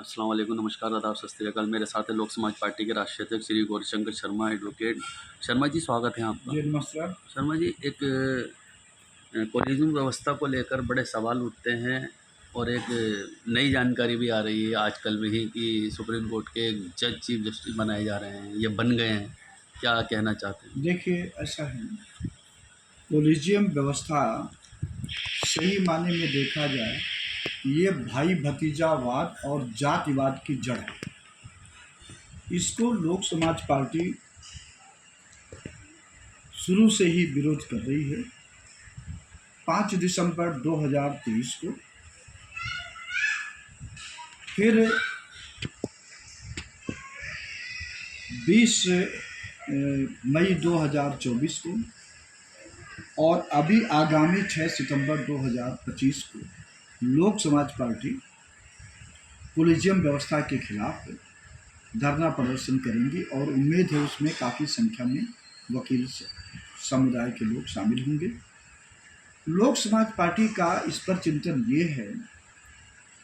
अस्सलाम वालेकुम, नमस्कार, आदाब, सत श्री अकाल। मेरे साथ है लोक समाज पार्टी के राष्ट्रीय अध्यक्ष श्री गौरीशंकर शर्मा एडवोकेट। शर्मा जी, स्वागत है आपका। जी नमस्कार। शर्मा जी, एक कोलिजियम व्यवस्था को लेकर बड़े सवाल उठते हैं और एक नई जानकारी भी आ रही है आजकल में ही कि सुप्रीम कोर्ट के एक जज चीफ जस्टिस बनाए जा रहे हैं, ये बन गए हैं। क्या कहना चाहते हैं? देखिए, ऐसा है, कोलिजियम व्यवस्था सही माने में देखा जाए, ये भाई भतीजावाद और जातिवाद की जड़ है। इसको लोक समाज पार्टी शुरू से ही विरोध कर रही है। 5 दिसंबर 2023 को, फिर 20 मई 2024 को और अभी आगामी 6 सितंबर 2025 को लोक समाज पार्टी कोलिजियम व्यवस्था के खिलाफ धरना प्रदर्शन करेंगी और उम्मीद है उसमें काफ़ी संख्या में वकील समुदाय के लोग शामिल होंगे। लोक समाज पार्टी का इस पर चिंतन ये है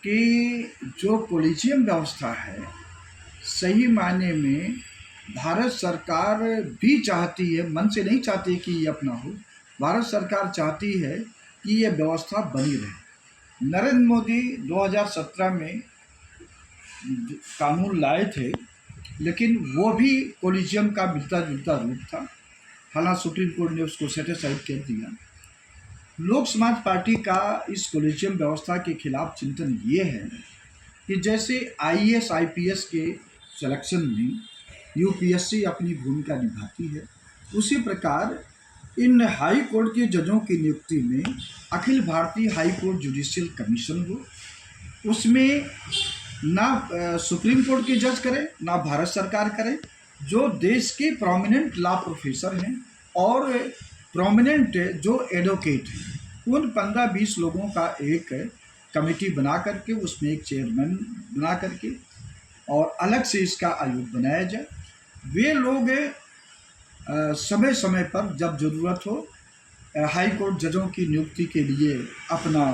कि जो कोलिजियम व्यवस्था है, सही मायने में भारत सरकार भी चाहती है, मन से नहीं चाहती कि ये अपना हो। भारत सरकार चाहती है कि ये व्यवस्था बनी रहे। नरेंद्र मोदी 2017 में कानून लाए थे, लेकिन वो भी कोलिजियम का मिलता जुलता रूप था। हालांकि सुप्रीम कोर्ट ने उसको सेटिसाइड कर दिया। लोक समाज पार्टी का इस कोलिजियम व्यवस्था के खिलाफ चिंतन ये है कि जैसे IAS IPS के सिलेक्शन में UPSC अपनी भूमिका निभाती है, उसी प्रकार इन हाई कोर्ट के जजों की नियुक्ति में Akhil Bharatiya high court judicial commission हो, उसमें ना सुप्रीम कोर्ट के जज करें ना भारत सरकार करे, जो देश के प्रोमिनेंट लॉ प्रोफेसर हैं और प्रोमिनेंट जो एडवोकेट हैं, उन 15-20 लोगों का एक कमेटी बना करके, उसमें एक चेयरमैन बना करके और अलग से इसका आयोग बनाया जाए। वे लोग समय समय पर जब ज़रूरत हो हाई कोर्ट जजों की नियुक्ति के लिए अपना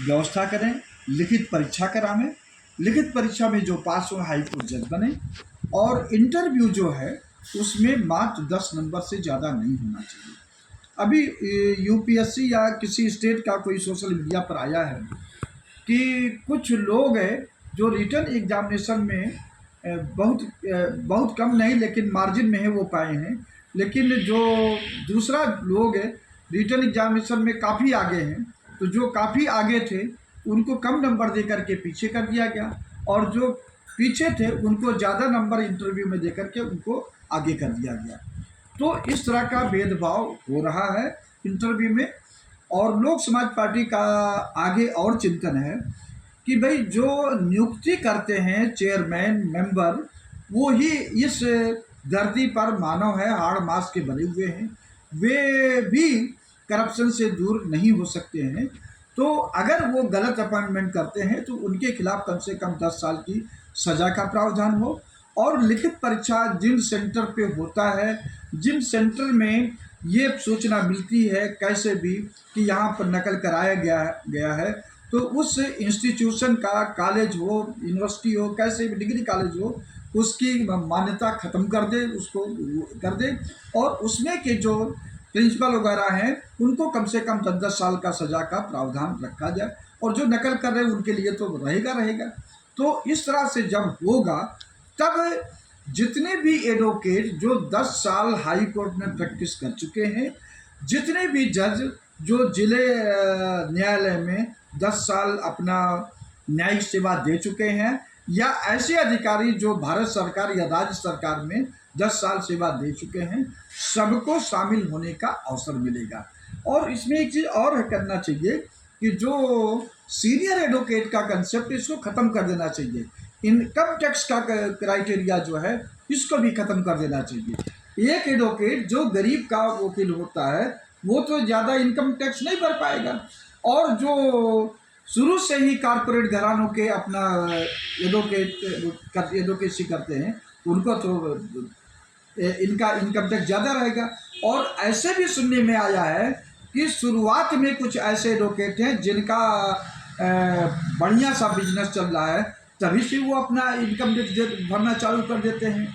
व्यवस्था करें, लिखित परीक्षा करावें, लिखित परीक्षा में जो पास हो हाई कोर्ट जज बने, और इंटरव्यू जो है उसमें मात्र 10 नंबर से ज़्यादा नहीं होना चाहिए। अभी UPSC या किसी स्टेट का कोई सोशल मीडिया पर आया है कि कुछ लोग हैं जो रिटन एग्जामिनेशन में बहुत कम नहीं लेकिन मार्जिन में है वो पाए हैं, लेकिन जो दूसरा लोग है रिटन एग्जामिनेशन में काफ़ी आगे हैं, तो जो काफ़ी आगे थे उनको कम नंबर दे करके पीछे कर दिया गया और जो पीछे थे उनको ज़्यादा नंबर इंटरव्यू में दे करके उनको आगे कर दिया गया। तो इस तरह का भेदभाव हो रहा है इंटरव्यू में। और लोक समाज पार्टी का आगे और चिंतन है कि भाई जो नियुक्ति करते हैं चेयरमैन मेंबर, वो ही इस धरती पर मानव है, हाड़ मांस के बने हुए हैं, वे भी करप्शन से दूर नहीं हो सकते हैं। तो अगर वो गलत अपॉइंटमेंट करते हैं तो उनके खिलाफ कम से कम 10 साल की सज़ा का प्रावधान हो, और लिखित परीक्षा जिन सेंटर पे होता है, जिन सेंटर में ये सूचना मिलती है कैसे भी कि यहाँ पर नकल कराया गया है, तो उस इंस्टीट्यूशन का, कॉलेज हो, यूनिवर्सिटी हो, कैसे भी डिग्री कॉलेज हो, उसकी मान्यता ख़त्म कर दे, उसको कर दे, और उसमें के जो प्रिंसिपल वगैरह हैं उनको कम से कम 10-10 साल का सज़ा का प्रावधान रखा जाए, और जो नकल कर रहे हैं उनके लिए तो रहेगा। तो इस तरह से जब होगा तब जितने भी एडवोकेट जो 10 साल हाई कोर्ट में प्रैक्टिस कर चुके हैं, जितने भी जज जो जिले न्यायालय में 10 साल अपना न्यायिक सेवा दे चुके हैं, या ऐसे अधिकारी जो भारत सरकार या राज्य सरकार में 10 साल सेवा दे चुके हैं, सबको शामिल होने का अवसर मिलेगा। और इसमें एक चीज़ और करना चाहिए कि जो सीनियर एडवोकेट का कंसेप्ट, इसको ख़त्म कर देना चाहिए। इनकम टैक्स का क्राइटेरिया जो है इसको भी ख़त्म कर देना चाहिए। एक एडवोकेट जो गरीब का वकील होता है वो तो ज़्यादा इनकम टैक्स नहीं भर पाएगा, और जो शुरू से ही कारपोरेट घरानों के अपना एडवोकेसी करते हैं उनको तो इनका इनकम टैक्स ज़्यादा रहेगा। और ऐसे भी सुनने में आया है कि शुरुआत में कुछ ऐसे एडवोकेट हैं जिनका बढ़िया सा बिजनेस चल रहा है, तभी से वो अपना इनकम टैक्स भरना चालू कर देते हैं,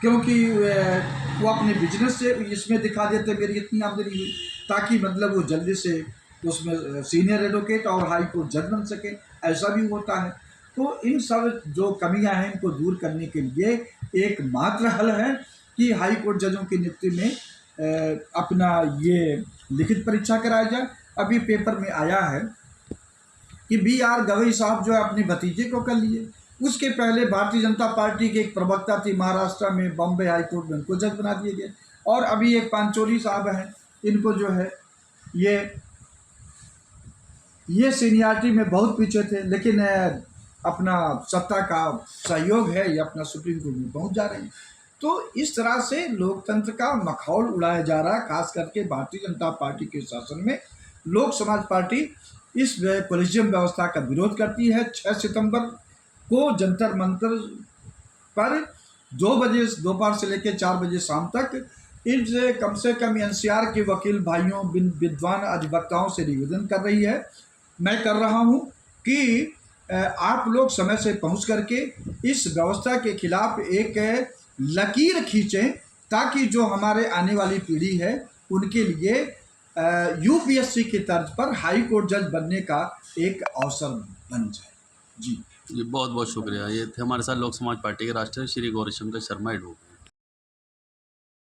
क्योंकि वो अपने बिजनेस से इसमें दिखा देते हैं मेरी इतनी आमदनी हुई, ताकि मतलब वो जल्दी से उसमें सीनियर एडवोकेट और हाई कोर्ट जज बन सके, ऐसा भी होता है। तो इन सब जो कमियां हैं इनको दूर करने के लिए एकमात्र हल है कि हाई कोर्ट जजों की नियुक्ति में अपना ये लिखित परीक्षा कराया जाए। अभी पेपर में आया है कि BR गवई साहब जो है अपने भतीजे को कर लिए। उसके पहले भारतीय जनता पार्टी के एक प्रवक्ता थी महाराष्ट्र में, बॉम्बे हाई कोर्ट में, उनको जज बना दिए गए। और अभी एक पांचोली साहब हैं, इनको जो है ये सीनियरिटी में बहुत पीछे थे, लेकिन अपना सत्ता का सहयोग है, ये अपना सुप्रीम कोर्ट में पहुंच जा रहे हैं। तो इस तरह से लोकतंत्र का मखौल उड़ाया जा रहा है, खास करके भारतीय जनता पार्टी के शासन में। लोक समाज पार्टी इस कोलिजियम व्यवस्था का विरोध करती है। 6 सितंबर को जंतर मंतर पर 2 बजे दोपहर से लेकर 4 बजे शाम तक इनसे कम से कम NCR के वकील भाइयों, विद्वान अधिवक्ताओं से निवेदन कर रही है, मैं कर रहा हूं कि आप लोग समय से पहुंच करके इस व्यवस्था के खिलाफ एक लकीर खींचें, ताकि जो हमारे आने वाली पीढ़ी है उनके लिए UPSC की तर्ज पर हाई कोर्ट जज बनने का एक अवसर बन जाए। जी जी बहुत बहुत शुक्रिया। ये थे हमारे साथ लोक समाज पार्टी के राष्ट्रीय श्री गौरीशंकर शर्मा एडवोकेट।